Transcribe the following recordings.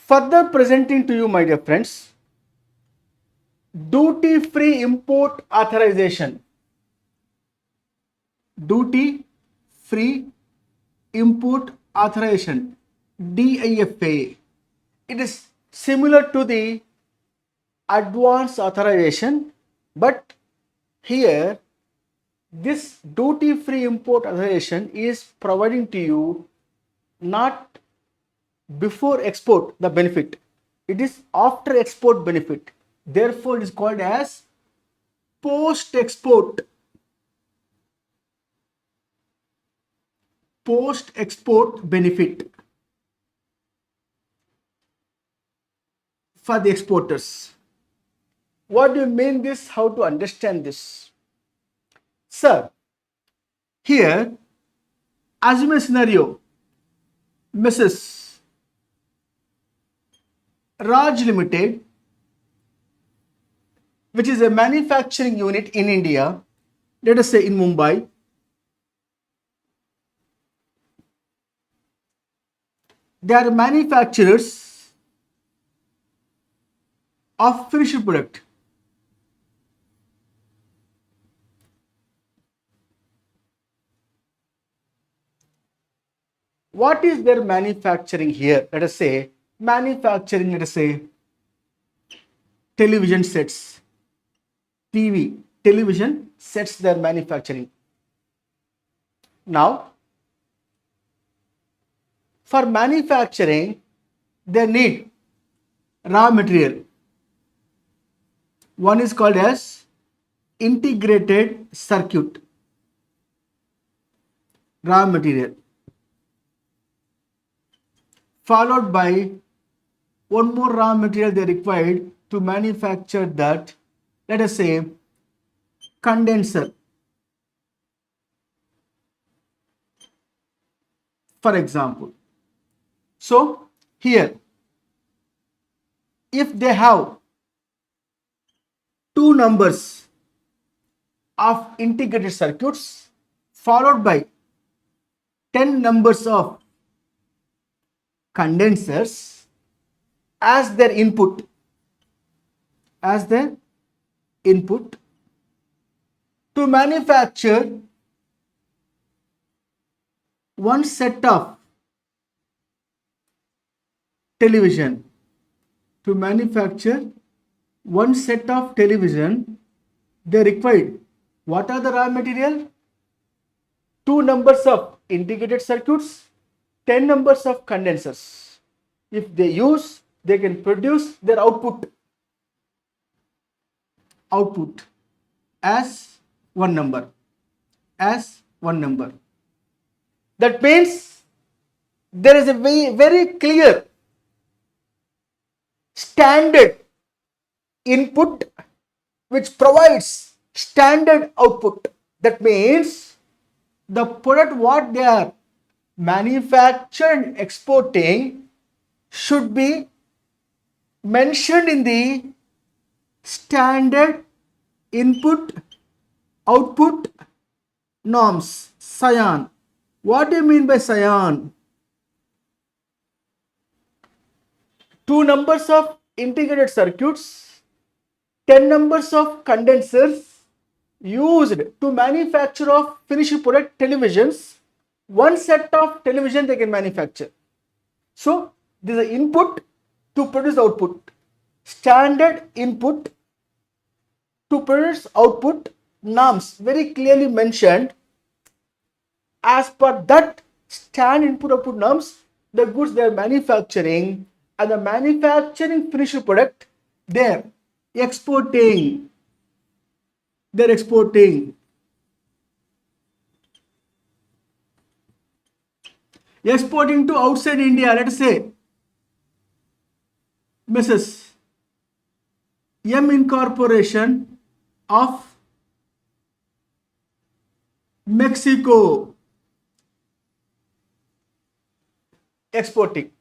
Further presenting to you, my dear friends, duty free import authorization. Duty free import authorization, DIFA. It is similar to the advance authorization, but here this duty free import authorization is providing to you not before export the benefit, it is after export benefit. Therefore it is called as post export benefit for the exporters. What do you mean this? How to understand this? Sir, here assume a scenario. Mrs. Raj Limited, which is a manufacturing unit in India, let us say in Mumbai, they are manufacturers of finished product. What is their manufacturing here? Let us say manufacturing, let us say television sets, television sets they are manufacturing. Now, for manufacturing, they need raw material. One is called as integrated circuit, raw material, followed by one more raw material they required to manufacture that, let us say condenser, for example. So here, if they have two numbers of integrated circuits followed by 10 numbers of condensers as their input, to manufacture one set of television, they required what are the raw material? Two numbers of integrated circuits, 10 numbers of condensers. If they use, they can produce their output as one number. That means there is a very clear standard input which provides standard output. That means the product what they are manufactured exporting should be mentioned in the standard input output norms, SIAN. What do you mean by SIAN? Two numbers of integrated circuits, 10 numbers of condensers used to manufacture of finished product televisions. One set of television they can manufacture. So this is the input to produce output. Standard input to produce output norms very clearly mentioned. As per that standard input output norms, the goods they are manufacturing and the manufacturing finished product they're exporting. Exporting to outside India. Let us say Mrs. M Incorporation of Mexico exporting.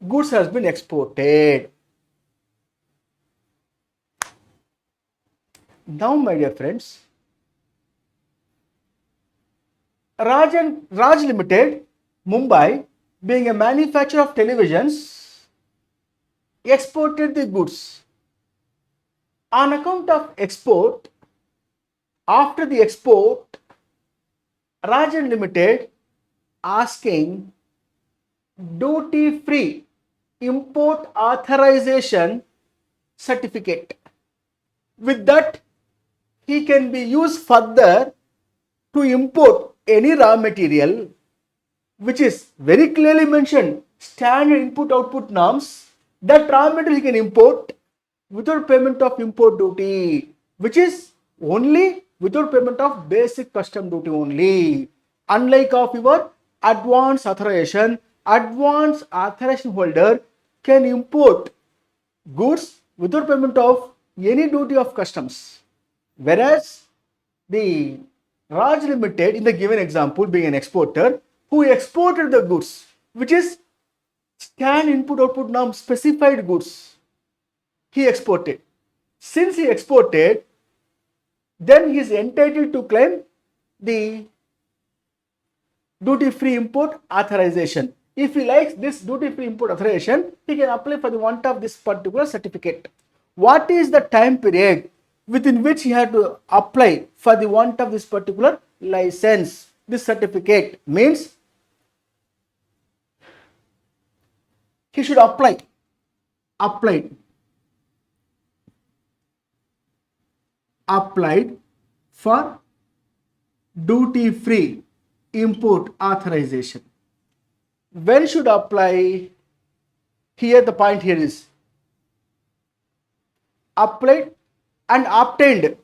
Goods has been exported. Now, my dear friends, Raj Limited, Mumbai, being a manufacturer of televisions, exported the goods. On account of export, after the export, Rajan Limited asking duty free import authorization certificate. With that, he can be used further to import any raw material which is very clearly mentioned standard input output norms. That raw material he can import without payment of import duty, which is only without payment of basic custom duty only. Unlike of your advance authorization holder can import goods without payment of any duty of customs. Whereas the Raj Limited, in the given example, being an exporter who exported the goods, which is scan input output norm specified goods, he exported. Since he exported, then he is entitled to claim the duty free import authorization. If he likes this duty free import authorization, he can apply for the want of this particular certificate. What is the time period within which he had to apply for the want of this particular license? This certificate means he should applied for duty free import authorization. When should apply? Here the point here is applied and obtained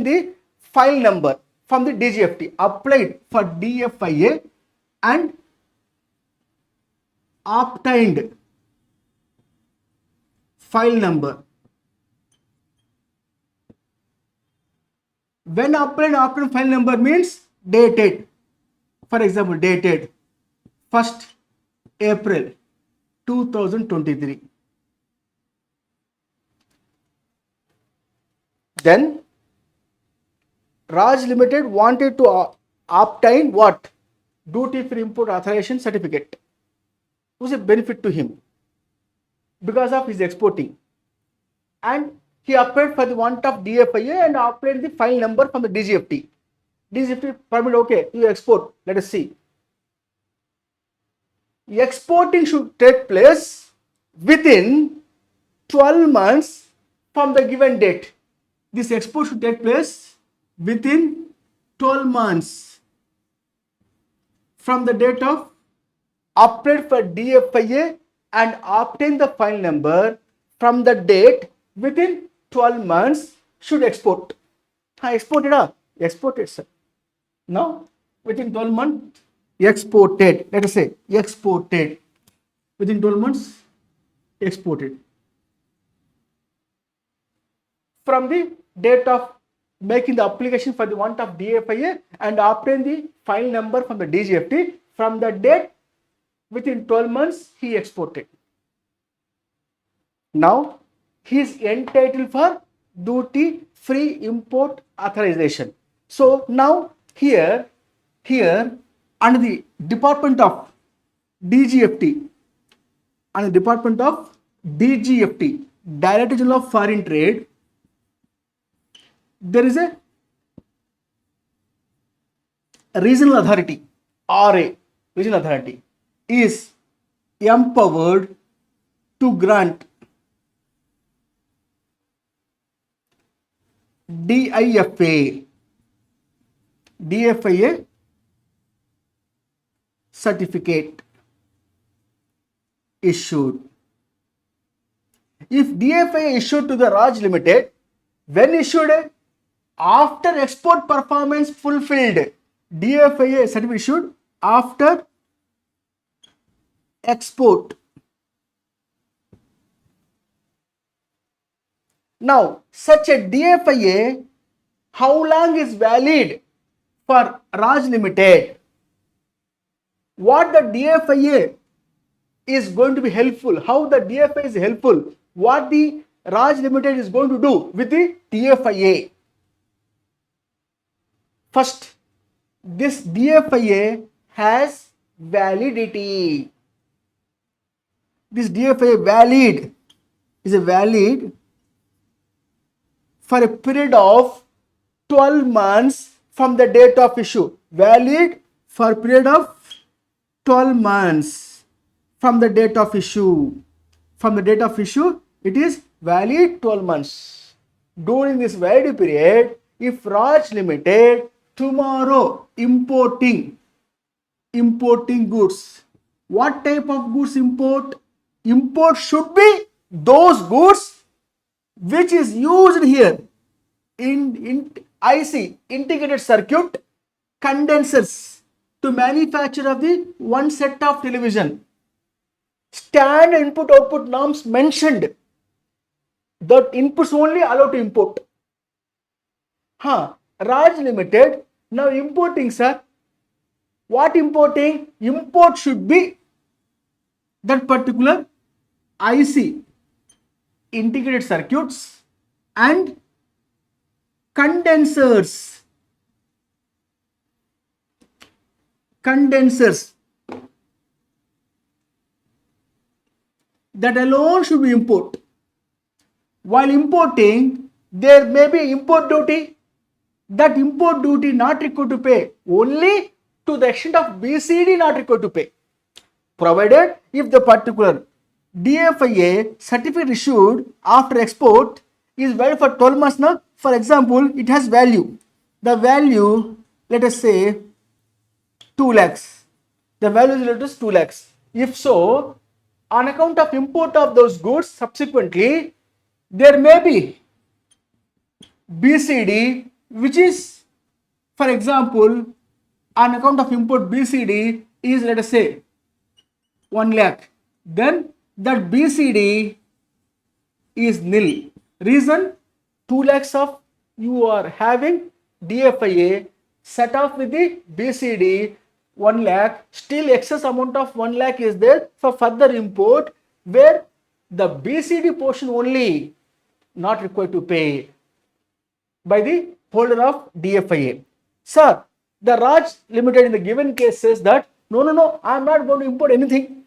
the file number from the DGFT, applied for DFIA and obtained file number. When applied obtained file number means dated, for example dated 1st April 2023. Then Raj Limited wanted to obtain what? Duty free import authorization certificate. It was a benefit to him because of his exporting, and he applied for the want of DFIA and obtained the file number from the DGFT. DGFT permit, okay, you export. Let us see. Exporting should take place within 12 months from the given date. This export should take place within 12 months from the date of applied for DFIA and obtain the file number from the date. Within 12 months should export. Exported, sir. Now within 12 months exported. Let us say exported. Within 12 months exported. From the date of making the application for the want of DFIA and obtain the file number from the DGFT, from the date within 12 months he exported. Now he is entitled for duty free import authorization. So now here under the Department of DGFT, Director General of Foreign Trade, there is a regional authority, RA, regional authority is empowered to grant DFIA certificate issued. If DFIA issued to the Raj Limited, when issued? After export performance fulfilled. DFIA certificate issued after export. Now, such a DFIA, how long is valid for Raj Limited? What the DFIA is going to be helpful? How the DFIA is helpful? What the Raj Limited is going to do with the DFIA? First, this DFIA has validity. this DFIA valid is a valid for a period of 12 months from the date of issue. Valid for a period of 12 months from the date of issue. From the date of issue, it is valid 12 months. During this validity period, if Raj Limited tomorrow importing goods, what type of goods import? Import should be those goods which is used here in IC, integrated circuit condensers, to manufacture of the one set of television. Standard input output norms mentioned that inputs only allowed to import. Raj Limited now importing, sir. What importing? Import should be that particular IC, integrated circuits and condensers. That alone should be import. While importing, there may be import duty. That import duty not required to pay, only to the extent of BCD not required to pay, provided if the particular DFIA certificate issued after export is valid for 12 months. Now, for example, it has value. The value, let us say 2 lakhs. The value is related to 2 lakhs. If so, on account of import of those goods, subsequently, there may be BCD, which is, for example, on account of import BCD is, let us say, 1 lakh. Then that BCD is nil. Reason, 2 lakhs of you are having DFIA set off with the BCD 1 lakh, still excess amount of 1 lakh is there for further import, where the BCD portion only not required to pay by the holder of DFIA. Sir, the Raj Limited in the given case says that no, I am not going to import anything,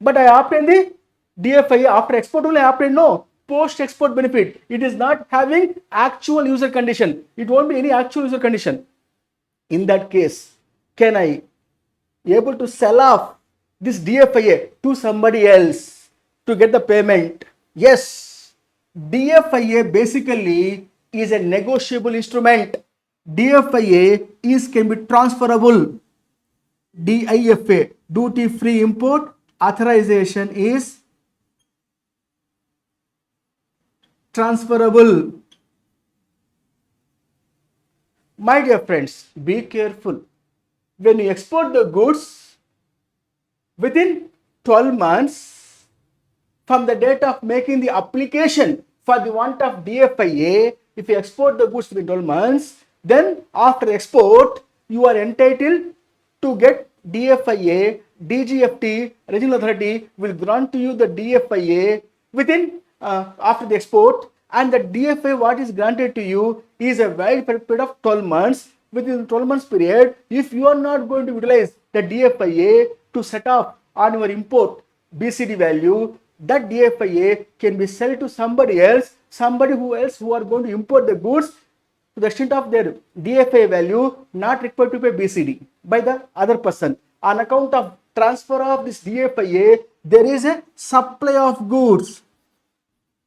but I obtain the DFIA after export only. I obtain no post export benefit. It is not having actual user condition. It won't be any actual user condition. In that case, can I able to sell off this DFIA to somebody else to get the payment? Yes. DFIA basically is a negotiable instrument. DFIA can be transferable. DIFA, duty free import authorization, is transferable. My dear friends, be careful. When you export the goods within 12 months from the date of making the application for the want of DFIA, if you export the goods within 12 months, then after export, you are entitled to get DFIA. DGFT, Regional Authority, will grant to you the DFIA within after the export, and the DFIA what is granted to you is a valid period of 12 months. Within 12 months period, if you are not going to utilize the DFIA to set off on your import BCD value, that DFIA can be sold to somebody else, who are going to import the goods to the extent of their DFIA value not required to pay BCD by the other person. On account of transfer of this DFIA, there is a supply of goods.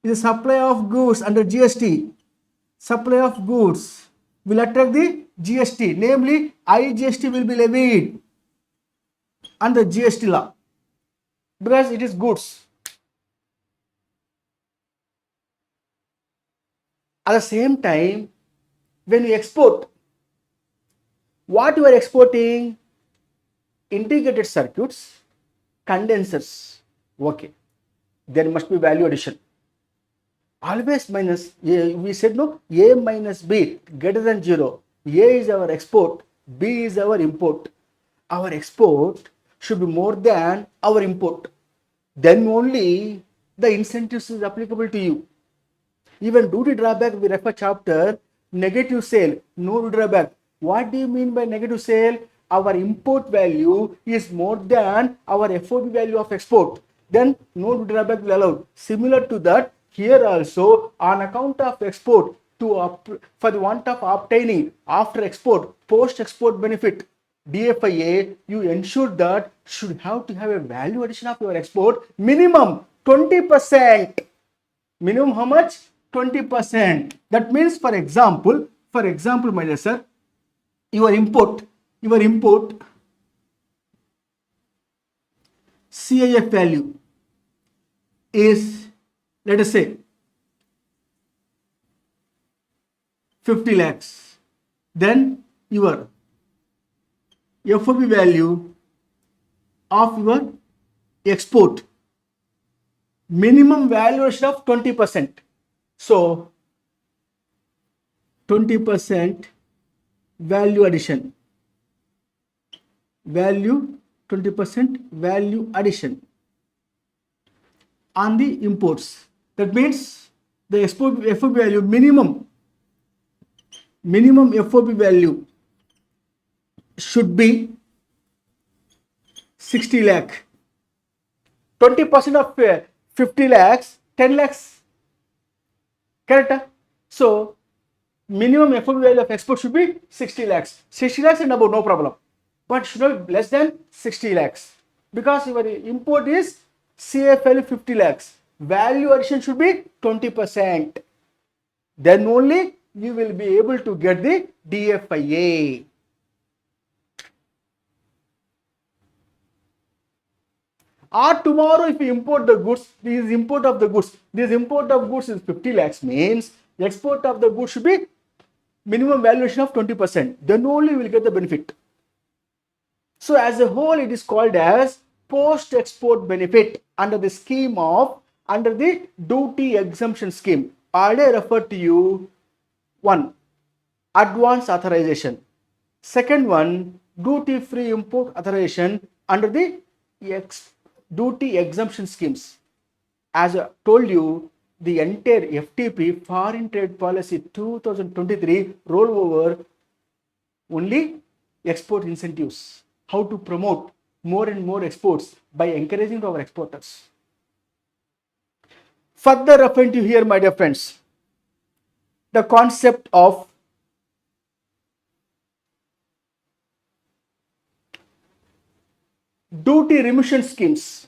It is a supply of goods under GST. Supply of goods will attract the GST, namely IGST will be levied under GST law because it is goods. At the same time, when you export, what you are exporting? Integrated circuits, condensers. Okay, there must be value addition. Always minus, we said no, A minus B greater than 0. A is our export, B is our import. Our export should be more than our import. Then only the incentives is applicable to you. Even duty drawback, we refer chapter negative sale, no duty drawback. What do you mean by negative sale? our import value is more than our FOB value of export, then no drawback will allow. Similar to that, here also on account of export for the want of obtaining after export post export benefit DFIA, you ensure that should have to have a value addition of your export minimum 20%. Minimum how much? 20%. That means, for example, my dear sir, your import CIF value is, let us say, 50 lakhs. Then your FOB value of your export minimum valuation of 20%. So 20% value addition. 20% value addition on the imports. That means the FOB value minimum FOB value should be 60 lakh. 20% of 50 lakhs, 10 lakhs. Correct? So minimum FOB value of export should be 60 lakhs. 60 lakhs and above, no problem. But should not be less than 60 lakhs. Because your import is CF value 50 lakhs. Value addition should be 20%. Then only you will be able to get the DFIA. Or tomorrow if you import the goods, this import of goods is 50 lakhs, means export of the goods should be minimum valuation of 20%. Then only you will get the benefit. So as a whole, it is called as post-export benefit under the duty exemption scheme. Already I referred to you. One, advance authorization. Second one, duty-free import authorization under the duty exemption schemes. As I told you, the entire FTP, Foreign Trade Policy 2023 rollover only export incentives. How to promote more and more exports by encouraging our exporters. Further referring to here, my dear friends, the concept of duty remission schemes.